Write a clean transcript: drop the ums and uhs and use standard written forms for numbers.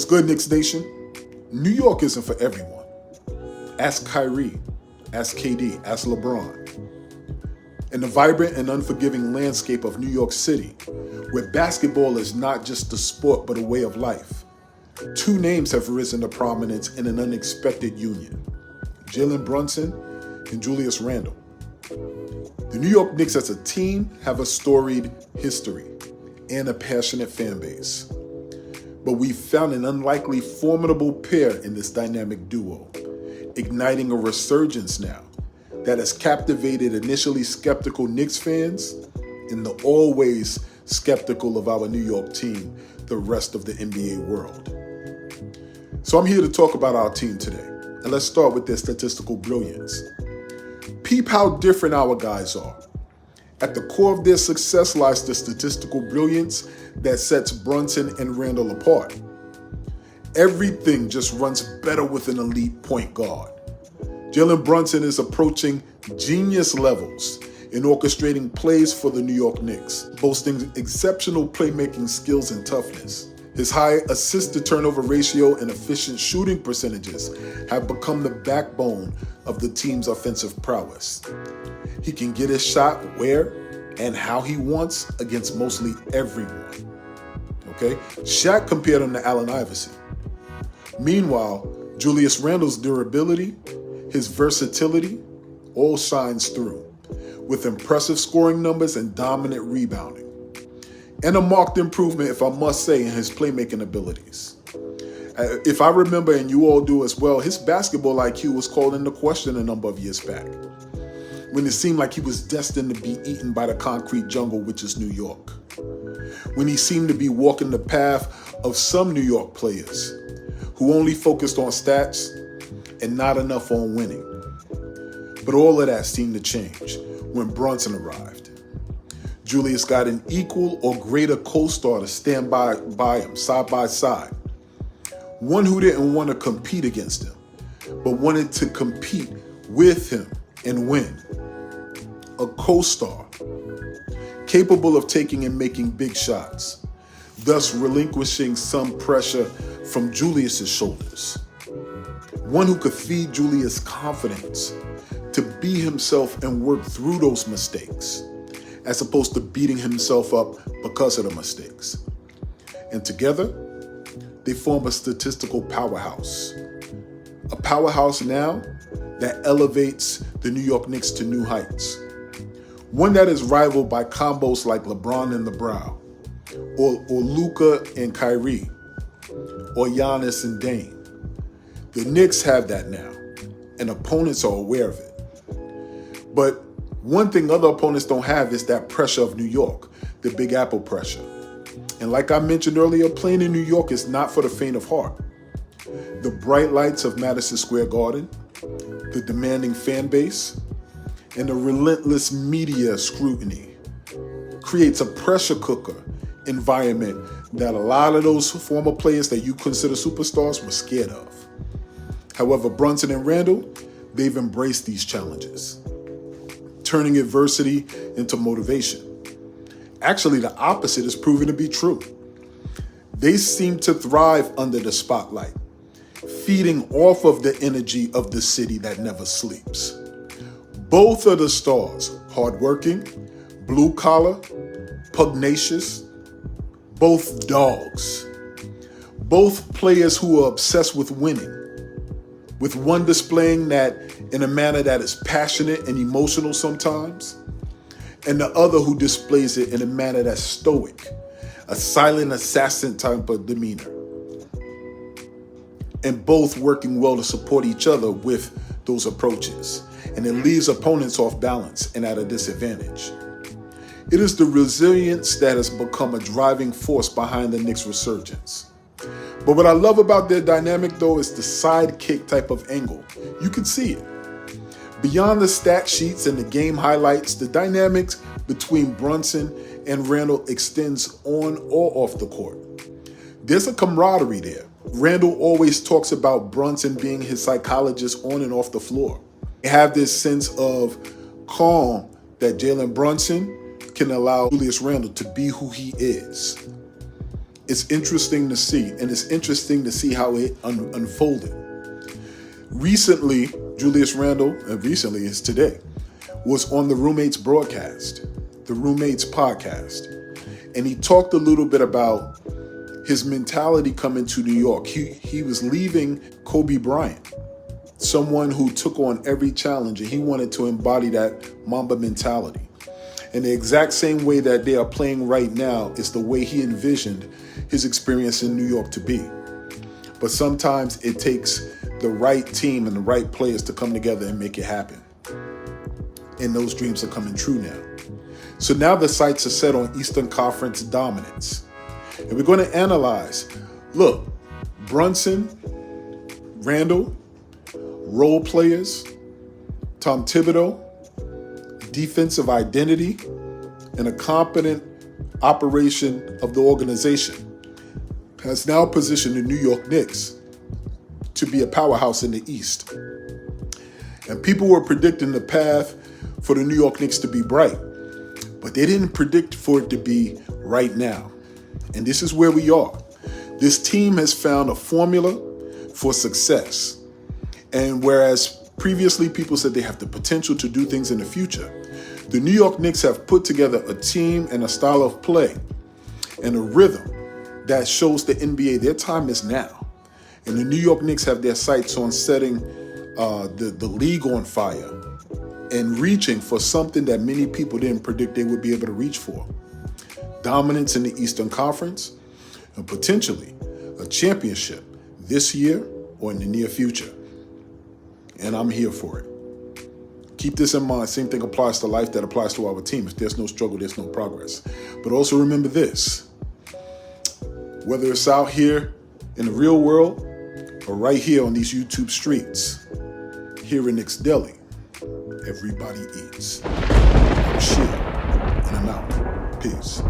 What's good, Knicks Nation? New York isn't for everyone. Ask Kyrie, ask KD, ask Lebron. In the vibrant and unforgiving landscape of New York City, where basketball is not just a sport but a way of life, two names have risen to prominence in an unexpected union: Brunson and Julius Randle. The New York Knicks as a team have a storied history and a passionate fan base. But we've found an unlikely formidable pair in this dynamic duo, igniting a resurgence now that has captivated initially skeptical Knicks fans and the always skeptical of our New York team, the rest of the NBA world. So I'm here to talk about our team today, and let's start with their statistical brilliance. Peep how different our guys are. At the core of their success lies the statistical brilliance that sets Brunson and Randle apart. Everything just runs better with an elite point guard. Brunson is approaching genius levels in orchestrating plays for the New York Knicks, boasting exceptional playmaking skills and toughness. His high assist-to-turnover ratio and efficient shooting percentages have become the backbone of the team's offensive prowess. He can get his shot where and how he wants against mostly everyone. Okay? Shaq compared him to Allen Iverson. Meanwhile, Julius Randle's durability, his versatility, all shines through, with impressive scoring numbers and dominant rebounding. And a marked improvement, if I must say, in his playmaking abilities. If I remember, and you all do as well, his basketball IQ was called into question a number of years back, when it seemed like he was destined to be eaten by the concrete jungle, which is New York. When he seemed to be walking the path of some New York players who only focused on stats and not enough on winning. But all of that seemed to change when Brunson arrived. Julius got an equal or greater co-star to stand by him, side by side. One who didn't want to compete against him, but wanted to compete with him and win. A co-star capable of taking and making big shots, thus relinquishing some pressure from Julius's shoulders. One who could feed Julius confidence to be himself and work through those mistakes, as opposed to beating himself up because of the mistakes. And together, they form a statistical powerhouse. A powerhouse now that elevates the New York Knicks to new heights. One that is rivaled by combos like Lebron and the Brow, or Luka and Kyrie, or Giannis and Dame. The Knicks have that now, and opponents are aware of it. But one thing other opponents don't have is that pressure of New York, the Big Apple pressure. And like I mentioned earlier, playing in New York is not for the faint of heart. The bright lights of Madison Square Garden, the demanding fan base, and the relentless media scrutiny creates a pressure cooker environment that a lot of those former players that you consider superstars were scared of. However, Brunson and Randle, they've embraced these challenges, turning adversity into motivation. Actually, the opposite is proven to be true. They seem to thrive under the spotlight, feeding off of the energy of the city that never sleeps. Both of the stars, hardworking, blue collar, pugnacious, both dogs. Both players who are obsessed with winning, with one displaying that in a manner that is passionate and emotional sometimes, and the other who displays it in a manner that's stoic, a silent assassin type of demeanor. And both working well to support each other with those approaches. And it leaves opponents off balance and at a disadvantage. It is the resilience that has become a driving force behind the Knicks' resurgence. But what I love about their dynamic, though, is the sidekick type of angle. You can see it. Beyond the stat sheets and the game highlights, the dynamics between Brunson and Randle extends on or off the court. There's a camaraderie there. Randle always talks about Brunson being his psychologist on and off the floor. They have this sense of calm that Brunson can allow Julius Randle to be who he is. It's interesting to see, and it's interesting to see how it unfolded. Recently, Julius Randle, recently is today, was on the Roommates broadcast, the Roommates podcast. And he talked a little bit about his mentality coming to New York. He was leaving Kobe Bryant, someone who took on every challenge, and he wanted to embody that Mamba mentality. And the exact same way that they are playing right now is the way he envisioned his experience in New York to be. But sometimes it takes the right team and the right players to come together and make it happen. And those dreams are coming true now. So now the sights are set on Eastern Conference dominance. And we're going to analyze, look, Brunson, Randle, role players, Tom Thibodeau, defensive identity, and a competent operation of the organization has now positioned the New York Knicks to be a powerhouse in the East. And people were predicting the path for the New York Knicks to be bright, but they didn't predict for it to be right now. And this is where we are. This team has found a formula for success. And whereas previously people said they have the potential to do things in the future, the New York Knicks have put together a team and a style of play and a rhythm that shows the NBA their time is now. And the New York Knicks have their sights on setting the league on fire and reaching for something that many people didn't predict they would be able to reach for. Dominance in the Eastern Conference, and potentially a championship this year or in the near future. And I'm here for it. Keep this in mind. Same thing applies to life that applies to our team. If there's no struggle, there's no progress. But also remember this. Whether it's out here in the real world or right here on these YouTube streets, here in Knicks Deli, everybody eats. I'm Shia, and I'm out. Peace.